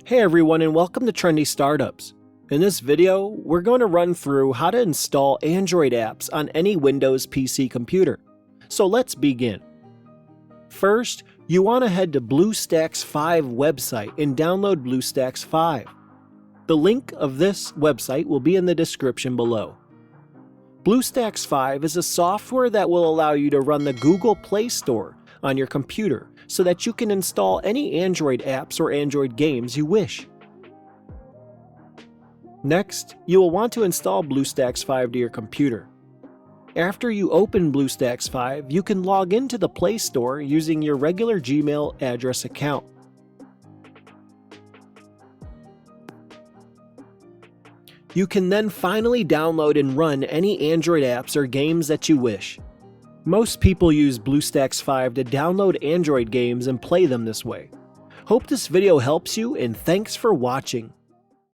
Hey everyone, and welcome to Trendy Startups. In this video, we're going to run through how to install Android apps on any Windows PC computer. So let's begin. First, you want to head to BlueStacks 5 website and download BlueStacks 5. The link of this website will be in the description below. BlueStacks 5 is a software that will allow you to run the Google Play Store on your computer so that you can install any Android apps or Android games you wish. Next, you will want to install BlueStacks 5 to your computer. After you open BlueStacks 5, you can log into the Play Store using your regular Gmail address account. You can then finally download and run any Android apps or games that you wish. Most people use BlueStacks 5 to download Android games and play them this way. Hope this video helps you, and thanks for watching.